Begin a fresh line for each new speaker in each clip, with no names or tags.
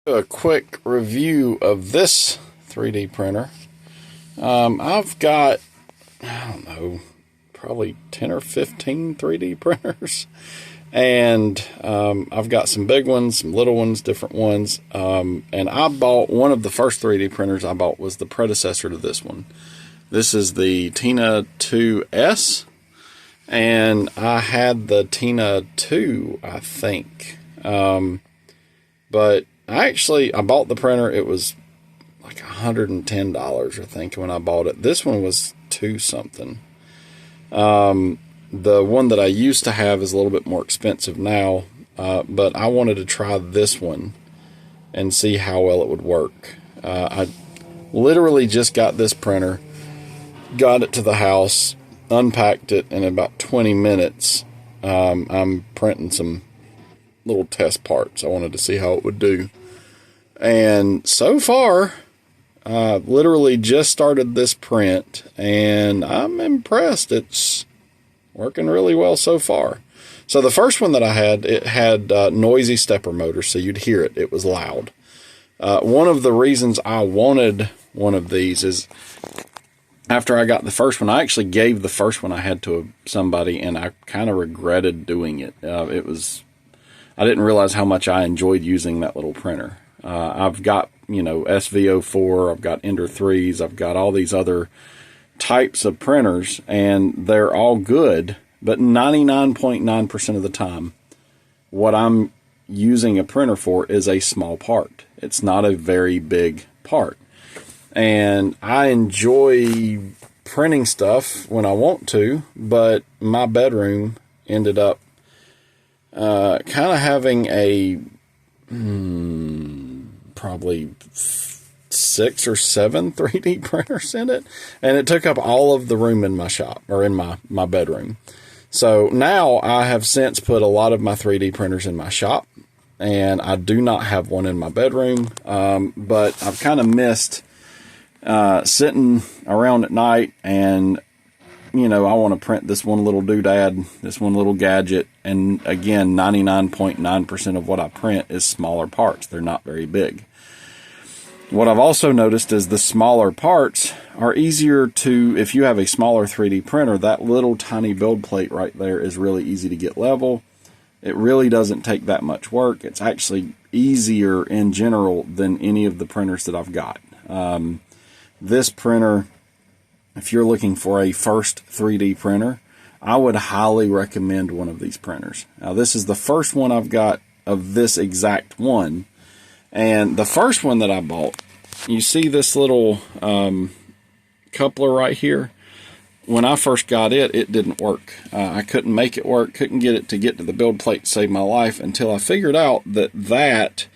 A quick review of this 3D printer. I've got, I don't know, probably 10 or 15 3D printers. And I've got some big ones, some little ones, different ones. And I bought one of the first 3D printers I bought was the predecessor to this one. This is the Tina2S. And I had the Tina2, I think. But I bought the printer. It was like $110, I think, when I bought it. This one was $2 something. The one that I used to have is a little bit more expensive now, but I wanted to try this one and see how well it would work. I literally just got this printer, got it to the house, unpacked it, and in about 20 minutes, I'm printing some little test parts. I wanted to see how it would do. And so far, literally just started this print, and I'm impressed. It's working really well so far. So the first one that I had, it had noisy stepper motor, so you'd hear it. It was loud. One of the reasons I wanted one of these is after I got the first one, I actually gave the first one I had to somebody, and I kind of regretted doing it. I didn't realize how much I enjoyed using that little printer. I've got, SV04, I've got Ender 3s, I've got all these other types of printers, and they're all good, but 99.9% of the time, what I'm using a printer for is a small part. It's not a very big part. And I enjoy printing stuff when I want to, but my bedroom ended up kind of having a probably 6 or 7 3D printers in it, and it took up all of the room in my shop, or in my bedroom. So now I have since put a lot of my 3D printers in my shop, and I do not have one in my bedroom, but I've kind of missed sitting around at night and I want to print this one little doodad, this one little gadget. And again, 99.9% of what I print is smaller parts. They're not very big. What I've also noticed is the smaller parts are easier to, if you have a smaller 3D printer, that little tiny build plate right there is really easy to get level. It really doesn't take that much work. It's actually easier in general than any of the printers that I've got. This printer, if you're looking for a first 3D printer, I would highly recommend one of these printers. Now, this is the first one I've got of this exact one. And the first one that I bought, you see this little coupler right here? When I first got it, it didn't work. I couldn't make it work, couldn't get it to get to the build plate to save my life until I figured out that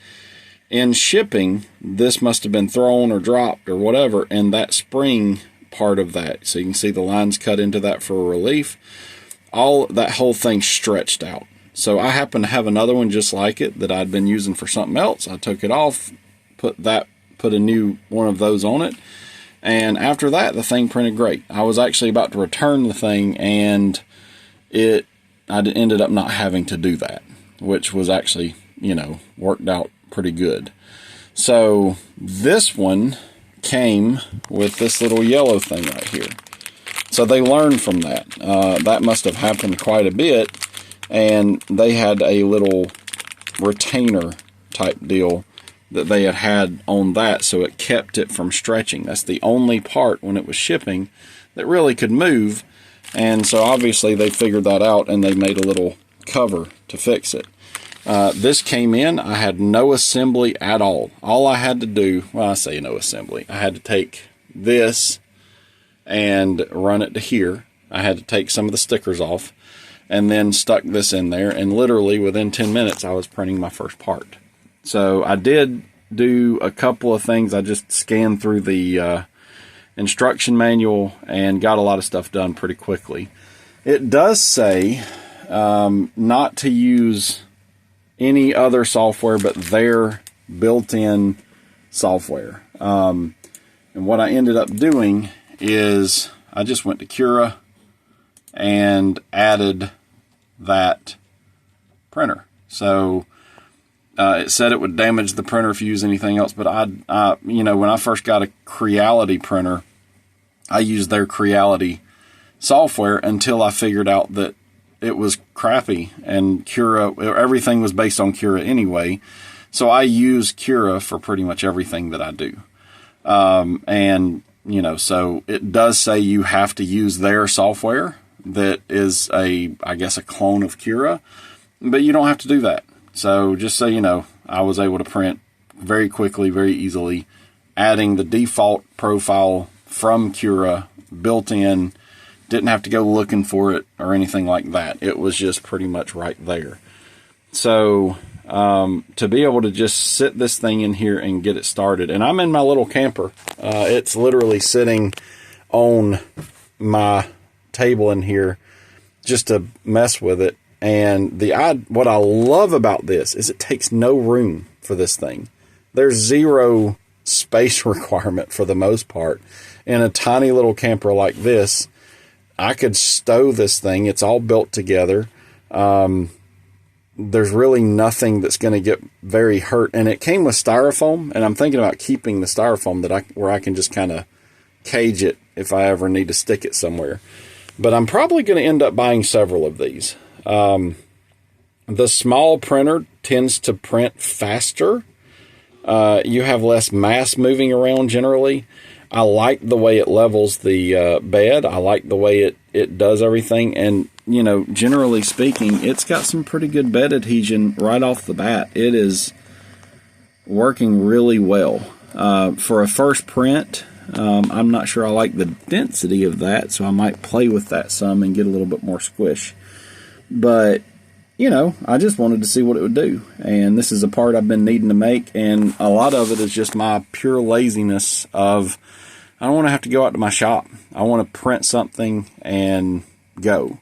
in shipping, this must have been thrown or dropped or whatever, and that spring part of that, so you can see the lines cut into that for relief, that whole thing stretched out. So I happen to have another one just like it that I'd been using for something else. I took it off, put a new one of those on it, and after that the thing printed great. I was actually about to return the thing, and I ended up not having to do that, which was actually worked out pretty good. So this one came with this little yellow thing right here. So they learned from that. That must have happened quite a bit, and they had a little retainer type deal that they had on that, so it kept it from stretching. That's the only part when it was shipping that really could move, and so obviously they figured that out, and they made a little cover to fix it. This came in, I had no assembly at all. All I had to do, well, I say no assembly, I had to take this and run it to here. I had to take some of the stickers off and then stuck this in there, and literally within 10 minutes I was printing my first part. So I did do a couple of things. I just scanned through the instruction manual and got a lot of stuff done pretty quickly. It does say not to use any other software but their built-in software. And what I ended up doing is I just went to Cura and added that printer. So It said it would damage the printer if you use anything else, but you know, when I first got a Creality printer, I used their Creality software until I figured out that it was crappy, and Cura, everything was based on Cura anyway. So I use Cura for pretty much everything that I do. And, you know, so it does say you have to use their software that is I guess a clone of Cura, but you don't have to do that. So just so you know, I was able to print very quickly, very easily, adding the default profile from Cura built in. Didn't have to go looking for it or anything like that. It was just pretty much right there. So to be able to just sit this thing in here and get it started, and I'm in my little camper. It's literally sitting on my table in here just to mess with it. And what I love about this is it takes no room for this thing. There's zero space requirement for the most part. In a tiny little camper like this, I could stow this thing. It's all built together. There's really nothing that's going to get very hurt. And it came with styrofoam, and I'm thinking about keeping the styrofoam where I can just kind of cage it if I ever need to stick it somewhere. But I'm probably going to end up buying several of these. The small printer tends to print faster. You have less mass moving around generally. I like the way it levels the bed. I like the way it does everything. And, you know, generally speaking, it's got some pretty good bed adhesion right off the bat. It is working really well. For a first print, I'm not sure I like the density of that, so I might play with that some and get a little bit more squish. But, you know, I just wanted to see what it would do. And this is a part I've been needing to make, and a lot of it is just my pure laziness of, I don't want to have to go out to my shop. I want to print something and go.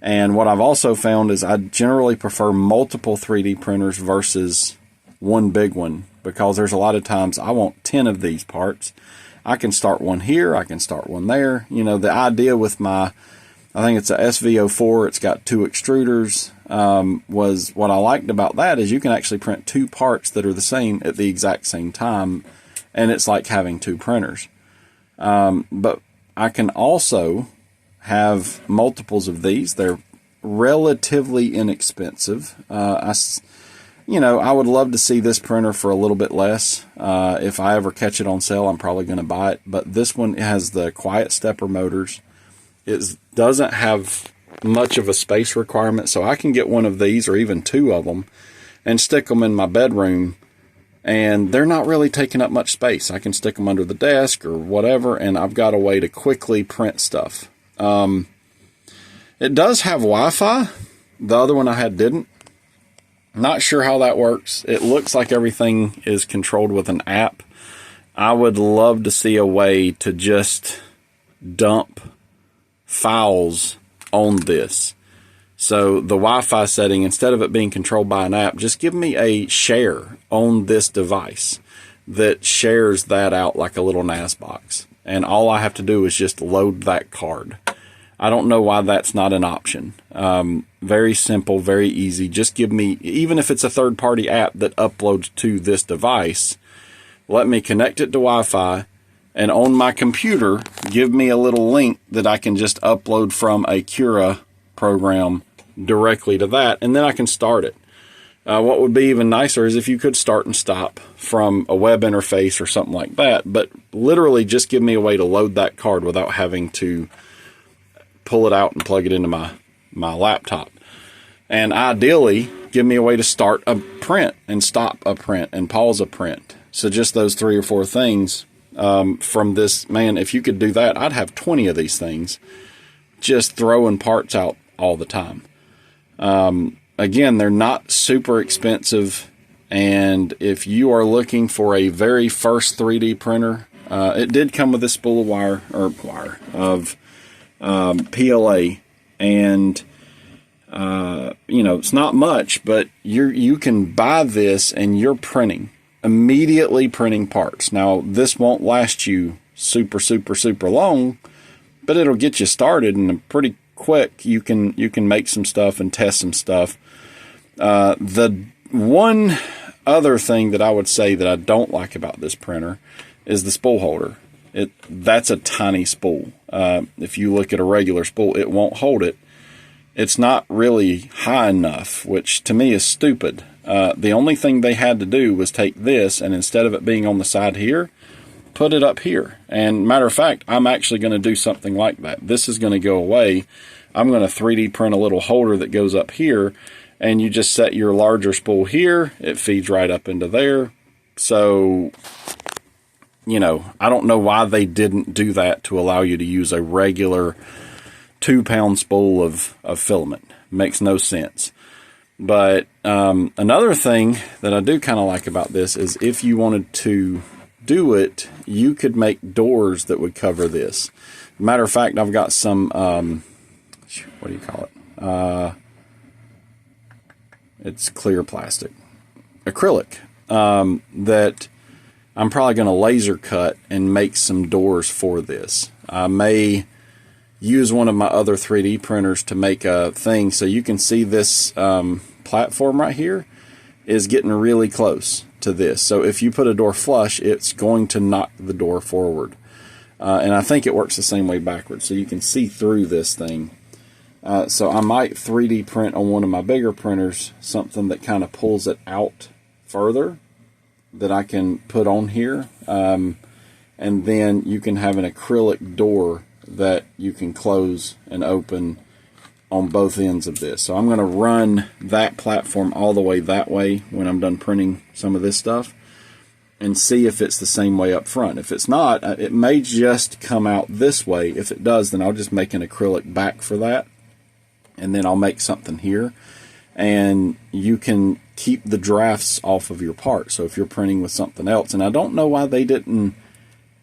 And what I've also found is I generally prefer multiple 3D printers versus one big one, because there's a lot of times I want 10 of these parts. I can start one here, I can start one there. You know, the idea with I think it's a SV04, it's got 2 extruders, was what I liked about that is you can actually print 2 parts that are the same at the exact same time, and it's like having 2 printers. But I can also have multiples of these. They're relatively inexpensive. You know, I would love to see this printer for a little bit less. If I ever catch it on sale, I'm probably going to buy it. But this one has the quiet stepper motors. It doesn't have much of a space requirement, so I can get one of these or even 2 of them and stick them in my bedroom, and they're not really taking up much space. I can stick them under the desk or whatever, and I've got a way to quickly print stuff. It does have Wi-Fi. The other one I had didn't. Not sure how that works. It looks like everything is controlled with an app. I would love to see a way to just dump files on this. So the Wi-Fi setting, instead of it being controlled by an app, just give me a share on this device that shares that out like a little NAS box. And all I have to do is just load that card. I don't know why that's not an option. Very simple, very easy. Just give me, even if it's a third-party app that uploads to this device, let me connect it to Wi-Fi, and on my computer, give me a little link that I can just upload from a Cura program directly to that, and then I can start it. What would be even nicer is if you could start and stop from a web interface or something like that, but literally just give me a way to load that card without having to pull it out and plug it into my laptop. And ideally, give me a way to start a print and stop a print and pause a print. So just those 3 or 4 things from this. Man, if you could do that, I'd have 20 of these things just throwing parts out all the time. Again, they're not super expensive, and if you are looking for a very first 3D printer, it did come with a spool of of PLA, and you know, it's not much, but you can buy this and you're immediately printing parts. Now, this won't last you super long, but it'll get you started, and pretty quick you can make some stuff and test some stuff. The one other thing that I would say that I don't like about this printer is the spool holder. That's a tiny spool. If you look at a regular spool, it won't hold it. It's not really high enough, which to me is stupid. The only thing they had to do was take this, and instead of it being on the side here, put it up here. And matter of fact, I'm actually going to do something like that. This is going to go away. I'm going to 3D print a little holder that goes up here, and you just set your larger spool here. It feeds right up into there. So, you know, I don't know why they didn't do that to allow you to use a regular 2-pound spool of filament. Makes no sense. But another thing that I do kind of like about this is if you wanted to do it, you could make doors that would cover this. Matter of fact, I've got some, what do you call it? It's clear plastic. Acrylic. That I'm probably going to laser cut and make some doors for this. I may use one of my other 3D printers to make a thing. So you can see this platform right here is getting really close to this. So if you put a door flush, it's going to knock the door forward. And I think it works the same way backwards. So you can see through this thing. So I might 3D print on one of my bigger printers something that kind of pulls it out further that I can put on here. And then you can have an acrylic door that you can close and open on both ends of this. So I'm going to run that platform all the way that way when I'm done printing some of this stuff and see if it's the same way up front. If it's not, it may just come out this way. If it does, then I'll just make an acrylic back for that, and then I'll make something here, and you can keep the drafts off of your part. So if you're printing with something else, and I don't know why they didn't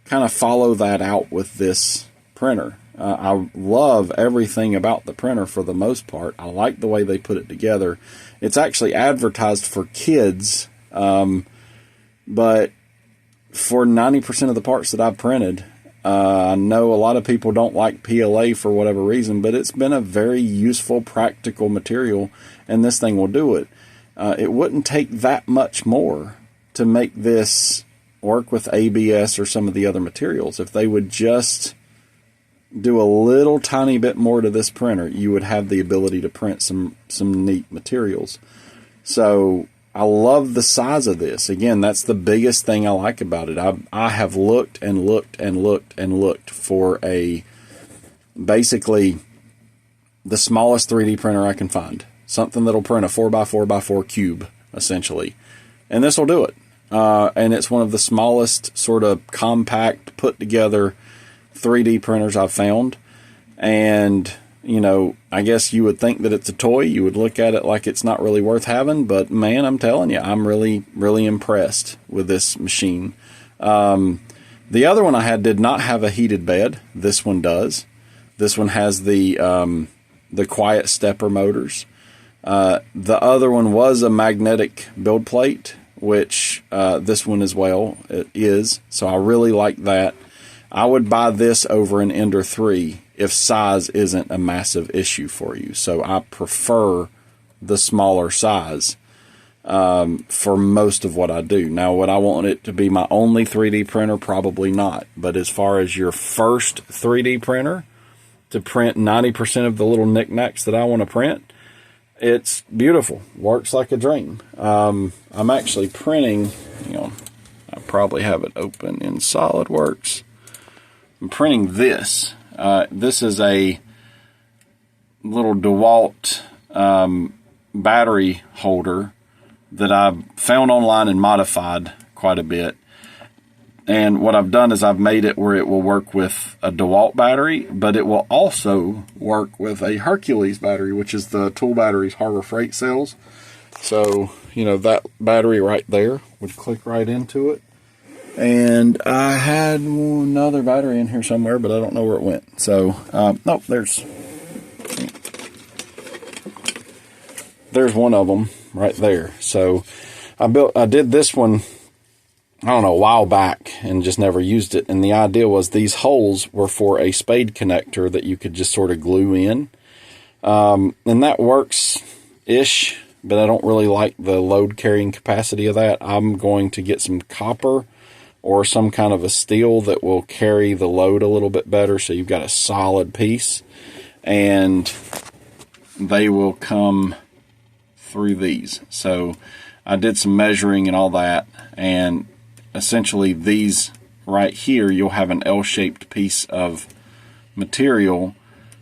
kind of follow that out with this printer. I love everything about the printer for the most part. I like the way they put it together. It's actually advertised for kids, but for 90% of the parts that I've printed, I know a lot of people don't like PLA for whatever reason, but it's been a very useful, practical material, and this thing will do it. It wouldn't take that much more to make this work with ABS or some of the other materials. If they would just do a little tiny bit more to this printer, you would have the ability to print some neat materials. So I love the size of this. Again, that's the biggest thing I like about it. I have looked and looked and looked and looked for basically the smallest 3D printer I can find. Something that'll print a 4x4x4 cube, essentially. And this will do it. And it's one of the smallest, sort of compact, put together 3D printers I've found. And, you know, I guess you would think that it's a toy. You would look at it like it's not really worth having. But, man, I'm telling you, I'm really, really impressed with this machine. The other one I had did not have a heated bed. This one does. This one has the quiet stepper motors. The other one was a magnetic build plate, which this one as well it is. So I really like that. I would buy this over an Ender 3 if size isn't a massive issue for you. So I prefer the smaller size for most of what I do. Now, would I want it to be my only 3D printer? Probably not. But as far as your first 3D printer to print 90% of the little knickknacks that I want to print, it's beautiful. Works like a dream. I'm actually printing, you know, I probably have it open in SolidWorks. I'm printing this. This is a little DeWalt battery holder that I found online and modified quite a bit. And what I've done is I've made it where it will work with a DeWalt battery, but it will also work with a Hercules battery, which is the Tool Batteries Harbor Freight sells. So, you know, that battery right there would click right into it. And I had another battery in here somewhere, but I don't know where it went. So, nope, there's one of them right there. So, I did this one, I don't know, a while back and just never used it. And the idea was these holes were for a spade connector that you could just sort of glue in. And that works-ish but I don't really like the load carrying capacity of that. I'm going to get some copper or some kind of a steel that will carry the load a little bit better, so you've got a solid piece, and they will come through these. So I did some measuring and all that, and essentially these right here, you'll have an L-shaped piece of material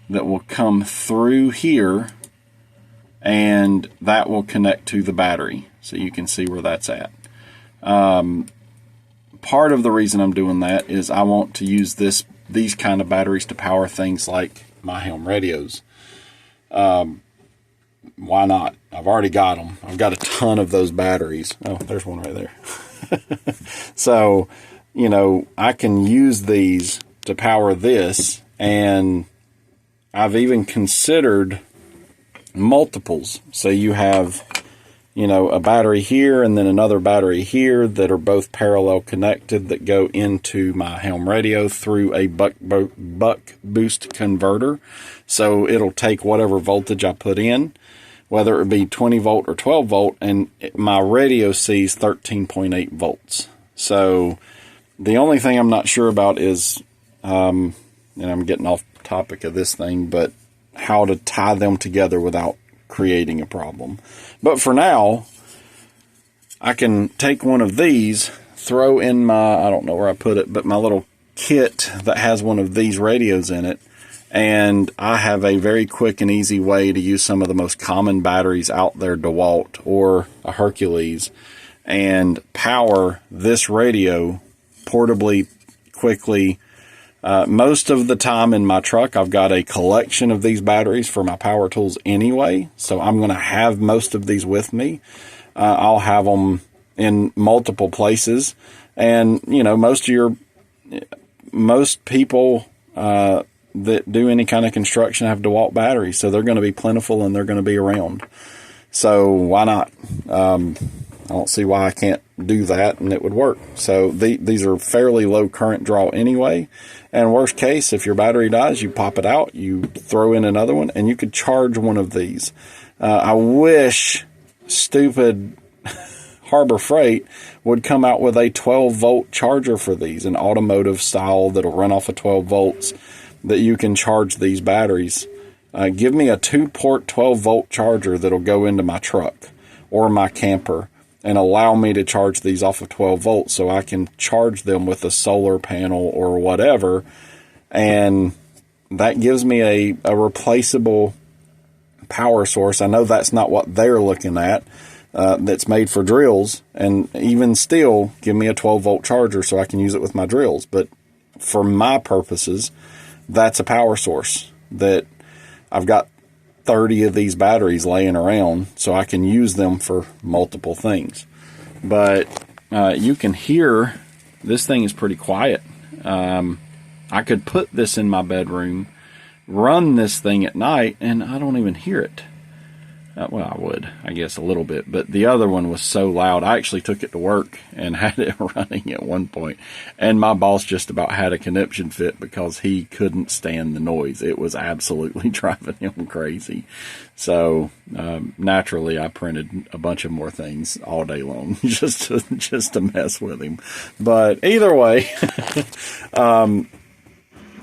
that will come through here, and that will connect to the battery, so you can see where that's at. Part of the reason I'm doing that is I want to use these kind of batteries to power things like my home radios. Why not? I've already got them. I've got a ton of those batteries. Oh, there's one right there. So, you know, I can use these to power this, and I've even considered multiples. So you have, you know, a battery here and then another battery here that are both parallel connected that go into my home radio through a buck boost converter. So it'll take whatever voltage I put in, whether it be 20 volt or 12 volt, and my radio sees 13.8 volts. So the only thing I'm not sure about is, and I'm getting off topic of this thing, but how to tie them together without creating a problem. But for now, I can take one of these, throw in my, I don't know where I put it, but my little kit that has one of these radios in it, and I have a very quick and easy way to use some of the most common batteries out there, DeWalt or a Hercules, and power this radio portably, quickly. Most of the time in my truck, I've got a collection of these batteries for my power tools anyway, so I'm going to have most of these with me. I'll have them in multiple places, and you know, most people that do any kind of construction have DeWalt batteries, so they're going to be plentiful and they're going to be around. So why not? I don't see why I can't do that and it would work. So these are fairly low current draw anyway. And worst case, if your battery dies, you pop it out, you throw in another one, and you could charge one of these. I wish stupid Harbor Freight would come out with a 12 volt charger for these, an automotive style that'll run off of 12 volts that you can charge these batteries. Give me a 2-port 12 volt charger that'll go into my truck or my camper and allow me to charge these off of 12 volts so I can charge them with a solar panel or whatever. And that gives me a replaceable power source. I know that's not what they're looking at, that's made for drills. And even still, give me a 12 volt charger so I can use it with my drills. But for my purposes, that's a power source that I've got 30 of these batteries laying around so I can use them for multiple things. But you can hear this thing is pretty quiet. I could put this in my bedroom, run this thing at night, and I don't even hear it. Well, I would, I guess, a little bit, but the other one was so loud. I actually took it to work and had it running at one point, and my boss just about had a conniption fit because he couldn't stand the noise. It was absolutely driving him crazy. So naturally, I printed a bunch of more things all day long just to mess with him. But either way,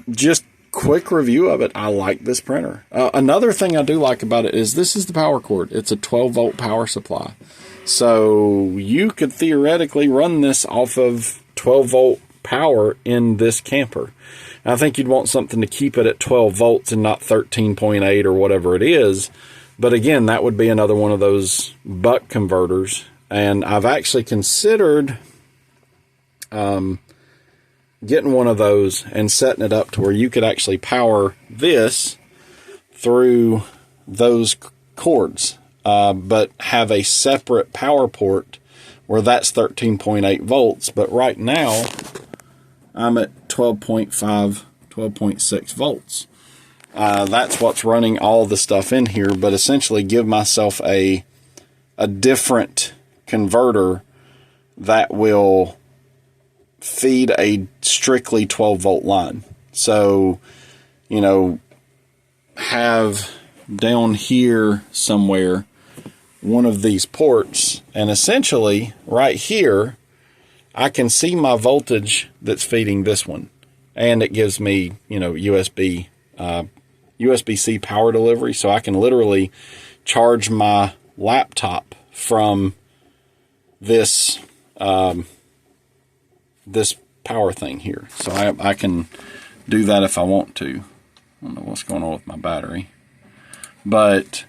just quick review of it. I like this printer. Another thing I do like about it is this is the power cord. It's a 12 volt power supply. So you could theoretically run this off of 12 volt power in this camper. I think you'd want something to keep it at 12 volts and not 13.8 or whatever it is. But again, that would be another one of those buck converters. And I've actually considered getting one of those and setting it up to where you could actually power this through those cords, but have a separate power port where that's 13.8 volts. But right now, I'm at 12.5, 12.6 volts. That's what's running all the stuff in here, but essentially give myself a different converter that will feed a strictly 12 volt line. So, you know, have down here somewhere one of these ports, and essentially right here I can see my voltage that's feeding this one, and it gives me, you know, USB-C power delivery, so I can literally charge my laptop from this this power thing here. So I can do that if I want to. I don't know what's going on with my battery, but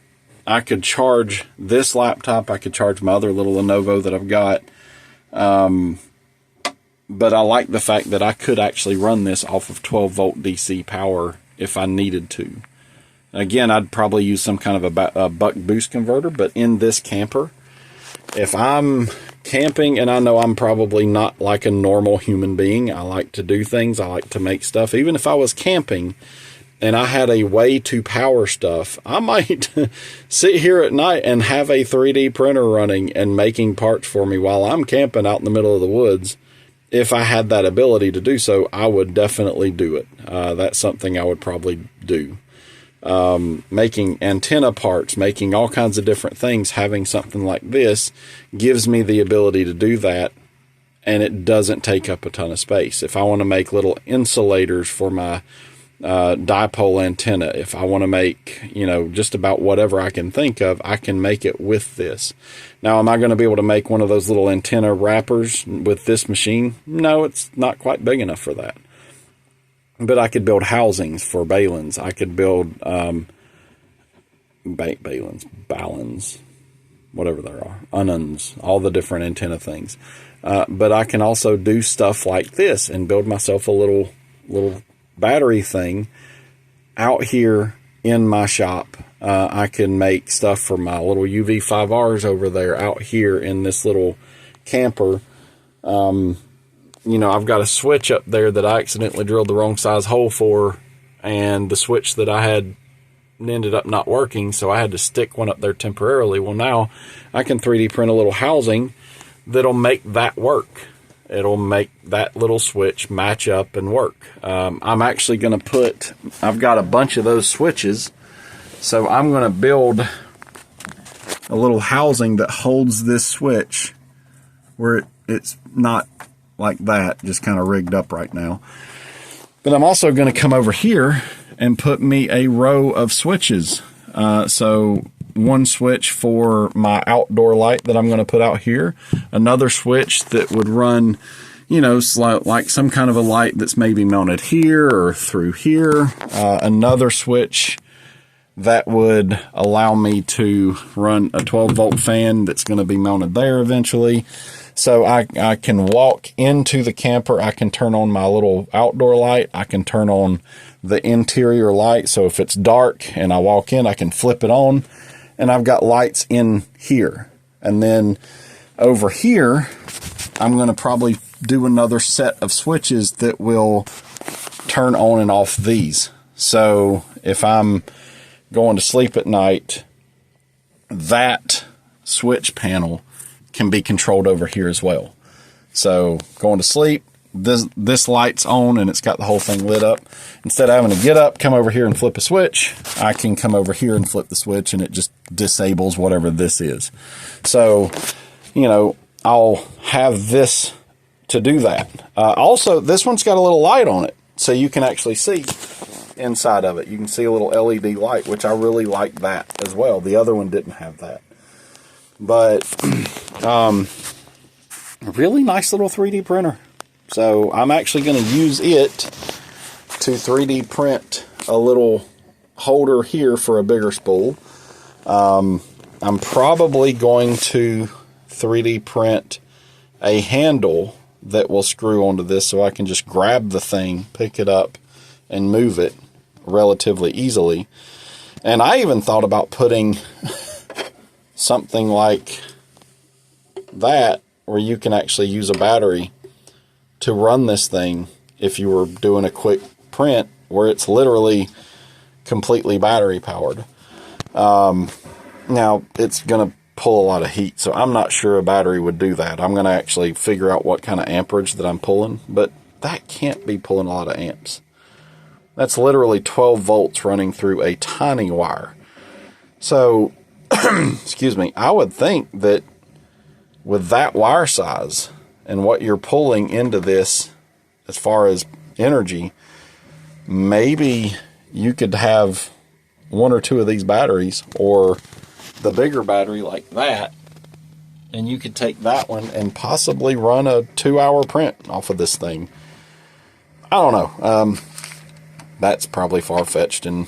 I could charge this laptop. I could charge my other little Lenovo that I've got. But I like the fact that I could actually run this off of 12 volt DC power if I needed to. Again, I'd probably use some kind of a buck boost converter, but in this camper, if I'm camping, and I know I'm probably not like a normal human being, I like to do things, I like to make stuff. Even if I was camping and I had a way to power stuff, I might sit here at night and have a 3D printer running and making parts for me while I'm camping out in the middle of the woods. If I had that ability to do so, I would definitely do it. That's something I would probably do. Making antenna parts, making all kinds of different things, having something like this gives me the ability to do that, and it doesn't take up a ton of space. If I want to make little insulators for my dipole antenna, if I want to make, you know, just about whatever I can think of, I can make it with this. Now, am I going to be able to make one of those little antenna wrappers with this machine? No, it's not quite big enough for that. But I could build housings for balans. I could build balans, whatever there are, ununs, all the different antenna things. But I can also do stuff like this and build myself a little battery thing out here in my shop. I can make stuff for my little UV5Rs over there out here in this little camper. You know, I've got a switch up there that I accidentally drilled the wrong size hole for, and the switch that I had ended up not working, so I had to stick one up there temporarily. Well, now I can 3D print a little housing that'll make that work. It'll make that little switch match up and work. I'm actually going to I've got a bunch of those switches, so I'm going to build a little housing that holds this switch where it's not like that, just kind of rigged up right now. But I'm also going to come over here and put me a row of switches. So one switch for my outdoor light that I'm going to put out here, another switch that would run, you know, like some kind of a light that's maybe mounted here or through here, another switch that would allow me to run a 12 volt fan that's going to be mounted there eventually. So I can walk into the camper, I can turn on my little outdoor light, I can turn on the interior light, so if it's dark and I walk in, I can flip it on, and I've got lights in here. And then over here, I'm going to probably do another set of switches that will turn on and off these. So if I'm going to sleep at night, that switch panel can be controlled over here as well. So going to sleep, this light's on and it's got the whole thing lit up. Instead of having to get up, come over here and flip a switch, I can come over here and flip the switch and it just disables whatever this is. So, you know, I'll have this to do that. Also, this one's got a little light on it, so you can actually see inside of it. You can see a little LED light, which I really like that as well. The other one didn't have that. But really nice little 3D printer. So I'm actually going to use it to 3D print a little holder here for a bigger spool. I'm probably going to 3D print a handle that will screw onto this so I can just grab the thing, pick it up, and move it relatively easily. And I even thought about putting something like that where you can actually use a battery to run this thing if you were doing a quick print where it's literally completely battery powered. Now it's going to pull a lot of heat, so I'm not sure a battery would do that. I'm going to actually figure out what kind of amperage that I'm pulling, but that can't be pulling a lot of amps. That's literally 12 volts running through a tiny wire. So excuse me, I would think that with that wire size and what you're pulling into this as far as energy, maybe you could have one or two of these batteries or the bigger battery like that, and you could take that one and possibly run a 2-hour print off of this thing. I don't know. That's probably far-fetched, and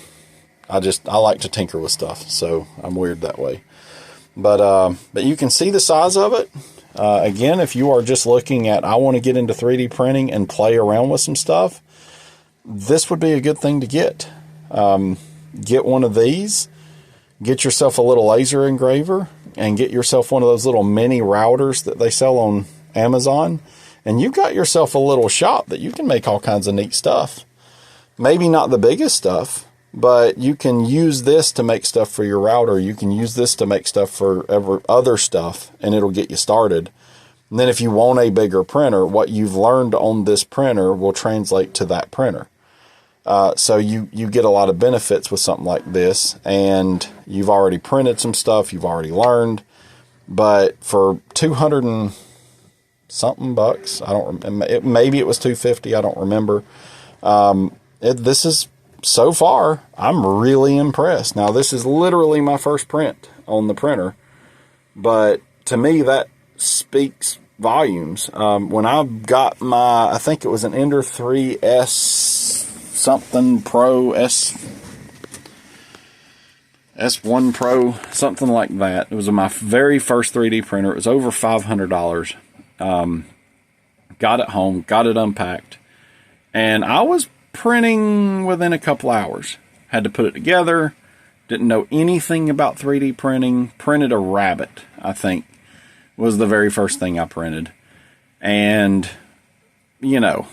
I like to tinker with stuff, so I'm weird that way. But you can see the size of it. Again, if you are just looking at, I want to get into 3D printing and play around with some stuff, this would be a good thing to get. Get one of these, get yourself a little laser engraver, and get yourself one of those little mini routers that they sell on Amazon, and you've got yourself a little shop that you can make all kinds of neat stuff. Maybe not the biggest stuff, but you can use this to make stuff for your router. You can use this to make stuff for other stuff, and it'll get you started. And then if you want a bigger printer, what you've learned on this printer will translate to that printer. So you get a lot of benefits with something like this, and you've already printed some stuff, you've already learned. But for 200 and something bucks, I don't remember, maybe it was 250, I don't remember. This is, so far, I'm really impressed. Now, this is literally my first print on the printer, but to me, that speaks volumes. When I got my, I think it was an Ender 3S something Pro, S1 Pro, something like that. It was my very first 3D printer. It was over $500. Got it home, got it unpacked, and I was printing within a couple hours. Had to put it together, didn't know anything about 3D printing, printed a rabbit, I think, was the very first thing I printed. And, you know,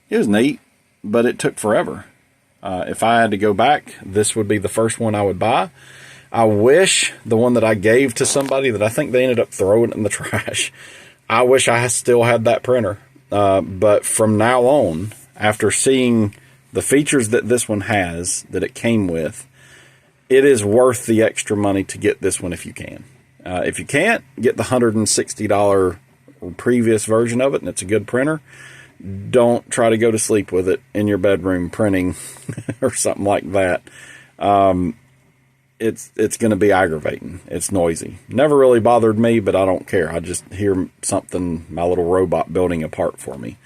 it was neat, but it took forever. If I had to go back, this would be the first one I would buy. I wish the one that I gave to somebody that I think they ended up throwing it in the trash, I wish I still had that printer. But from now on, after seeing the features that this one has, that it came with, it is worth the extra money to get this one if you can. If you can't, get the $160 previous version of it, and it's a good printer. Don't try to go to sleep with it in your bedroom printing or something like that. It's going to be aggravating. It's noisy. Never really bothered me, but I don't care. I just hear something, my little robot building a part for me.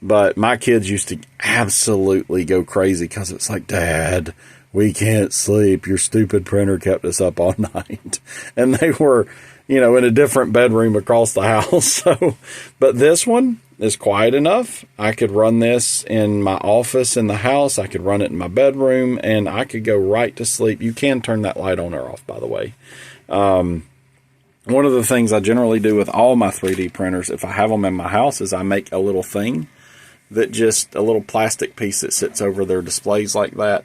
But my kids used to absolutely go crazy because it's like, Dad, we can't sleep. Your stupid printer kept us up all night. And they were, you know, in a different bedroom across the house. So, but this one is quiet enough. I could run this in my office in the house. I could run it in my bedroom, and I could go right to sleep. You can turn that light on or off, by the way. One of the things I generally do with all my 3D printers, if I have them in my house, is I make a little thing that just a little plastic piece that sits over their displays like that.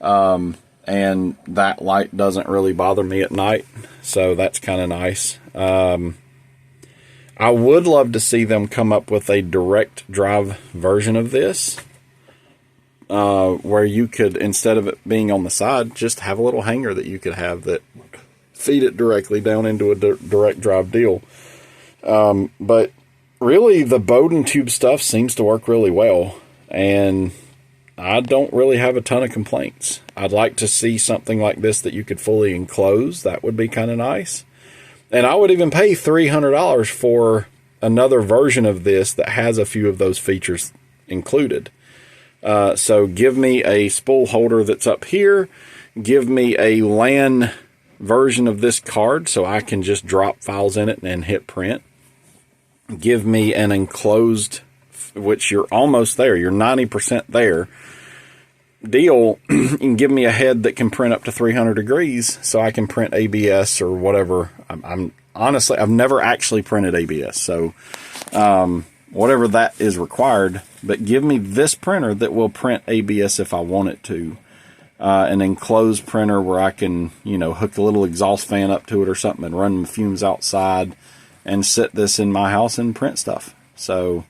And that light doesn't really bother me at night. So that's kind of nice. I would love to see them come up with a direct drive version of this, where you could, instead of it being on the side, just have a little hanger that you could have that feed it directly down into a direct drive deal. But really, the Bowden tube stuff seems to work really well, and I don't really have a ton of complaints. I'd like to see something like this that you could fully enclose. That would be kind of nice. And I would even pay $300 for another version of this that has a few of those features included. So give me a spool holder that's up here. Give me a LAN version of this card so I can just drop files in it and hit print. Give me an enclosed, which you're almost there. You're 90% there. Deal. You can give me a head that can print up to 300 degrees so I can print ABS or whatever. I'm honestly, I've never actually printed ABS, so whatever that is required, but give me this printer that will print ABS if I want it to. An enclosed printer where I can, you know, hook a little exhaust fan up to it or something and run the fumes outside and sit this in my house and print stuff. So,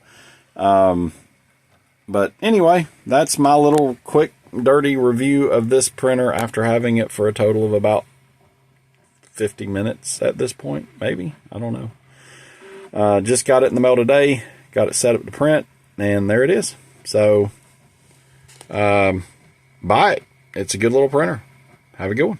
but anyway, that's my little quick, dirty review of this printer after having it for a total of about 50 minutes at this point, maybe. I don't know. Just got it in the mail today. Got it set up to print, and there it is. So, buy it. It's a good little printer. Have a good one.